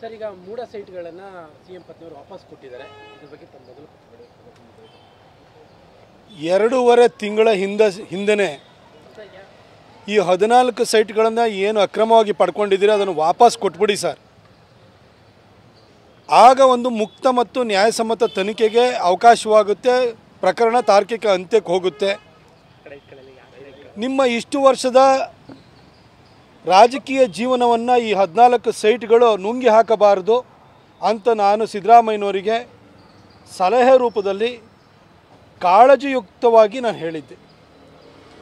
Sir, ಈಗ ಮೂಡ ಸೈಟ್ಗಳನ್ನು CM ಪತ್ನಿಯವರು ವಾಪಸ್ ಕೊಟ್ಟಿದ್ದಾರೆ. ಇದ್ರ ಬಗ್ಗೆ ತಮ್ಮ ಮೊದಲು 2.5 ತಿಂಗಳ ಹಿಂದೆ ಈ 14 ಸೈಟ್ಗಳನ್ನು ಏನು ಅಕ್ರಮವಾಗಿ ಪಡ್ಕೊಂಡಿದ್ದೀರಿ ಅದನ್ನು ವಾಪಸ್ ಕೊಟ್ಬಿಡಿ ಸರ್. ಆಗ ಒಂದು ಮುಕ್ತ ಮತ್ತು ನ್ಯಾಯಸಮ್ಮತ ತನಿಖೆಗೆ ಅವಕಾಶವಾಗುತ್ತೆ, ಪ್ರಕರಣ ತಾರ್ಕಿಕ ಅಂತ್ಯಕ್ಕೆ ಹೋಗುತ್ತೆ. ನಿಮ್ಮ ಇಷ್ಟು ವರ್ಷದ ರಾಜಕೀಯ ಜೀವನವನ್ನು ಈ 14 ಸೈಟ್ಗಳು ನುಂಗಿ ಹಾಕಬಾರದು ಅಂತ ನಾನು ಸಿದ್ದರಾಮಯ್ಯನವರಿಗೆ ಸಲಹೆ ರೂಪದಲ್ಲಿ ಕಾಳಜಿಯುಕ್ತವಾಗಿ ನಾನು ಹೇಳಿದ್ದೆ.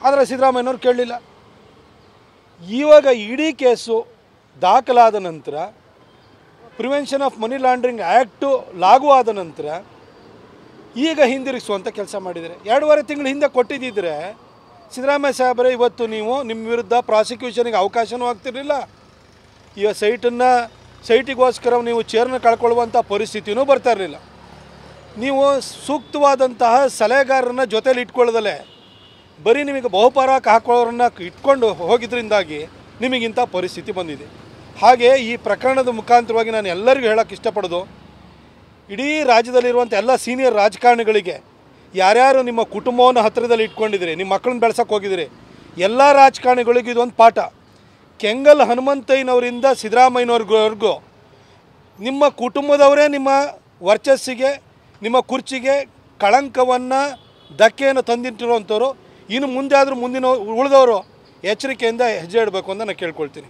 ಆದರೆ ಸಿದ್ದರಾಮಯ್ಯನವ್ರು ಕೇಳಲಿಲ್ಲ. ಇವಾಗ ಇಡೀ ಕೇಸು ದಾಖಲಾದ ನಂತರ, prevention of money laundering act ಲಾಗೂ ಆದ ನಂತರ ಈಗ ಹಿಂದಿರುಗಿಸುವಂಥ ಕೆಲಸ ಮಾಡಿದರೆ. 2.5 ತಿಂಗಳ ಹಿಂದೆ ಕೊಟ್ಟಿದ್ದಿದ್ರೆ ಸಿದ್ದರಾಮಯ್ಯ ಸಾಹೇಬರೇ, ಇವತ್ತು ನೀವು ನಿಮ್ಮ ವಿರುದ್ಧ ಪ್ರಾಸಿಕ್ಯೂಷನ್ಗೆ ಅವಕಾಶವೂ ಆಗ್ತಿರಲಿಲ್ಲ. ಈಗ ಸೈಟಿಗೋಸ್ಕರ ನೀವು ಚೇರ್ನ ಕಳ್ಕೊಳ್ಳುವಂಥ ಪರಿಸ್ಥಿತಿಯೂ ಬರ್ತಾ ಇರಲಿಲ್ಲ. ನೀವು ಸೂಕ್ತವಾದಂತಹ ಸಲಹೆಗಾರರನ್ನ ಜೊತೆಲಿ ಇಟ್ಕೊಳ್ಳೋದಲ್ಲೇ ಬರೀ ನಿಮಗೆ ಬಹುಪರಾಕ್ ಹಾಕೊಳ್ಳೋರನ್ನ ಇಟ್ಕೊಂಡು ಹೋಗಿದ್ದರಿಂದಾಗಿ ನಿಮಗಿಂಥ ಪರಿಸ್ಥಿತಿ ಬಂದಿದೆ. ಹಾಗೆ ಈ ಪ್ರಕರಣದ ಮುಖಾಂತರವಾಗಿ ನಾನು ಎಲ್ಲರಿಗೂ ಹೇಳೋಕ್ಕೆ ಇಷ್ಟಪಡೋದು, ಇಡೀ ರಾಜ್ಯದಲ್ಲಿರುವಂಥ ಎಲ್ಲ ಸೀನಿಯರ್ ರಾಜಕಾರಣಿಗಳಿಗೆ, ಯಾರ್ಯಾರು ನಿಮ್ಮ ಕುಟುಂಬವನ್ನು ಹತ್ತಿರದಲ್ಲಿ ಇಟ್ಕೊಂಡಿದ್ದೀರಿ, ನಿಮ್ಮ ಮಕ್ಕಳನ್ನ ಬೆಳೆಸೋಕೆ ಹೋಗಿದ್ದೀರಿ, ಎಲ್ಲ ರಾಜಕಾರಣಿಗಳಿಗೂ ಇದೊಂದು ಪಾಠ. ಕೆಂಗಲ್ ಹನುಮಂತಯ್ಯನವರಿಂದ ಸಿದ್ದರಾಮಯ್ಯನವ್ರಿಗೂ ನಿಮ್ಮ ಕುಟುಂಬದವರೇ ನಿಮ್ಮ ವರ್ಚಸ್ಸಿಗೆ, ನಿಮ್ಮ ಕುರ್ಚಿಗೆ ಕಳಂಕವನ್ನು, ಧಕ್ಕೆಯನ್ನು ತಂದಿಟ್ಟಿರುವಂಥವ್ರು. ಇನ್ನು ಮುಂದೆ ಆದರೂ ಉಳಿದವರು ಎಚ್ಚರಿಕೆಯಿಂದ ಹೆಜ್ಜೆ ಇಡಬೇಕು ಅಂತ ನಾನು ಕೇಳ್ಕೊಳ್ತೀನಿ.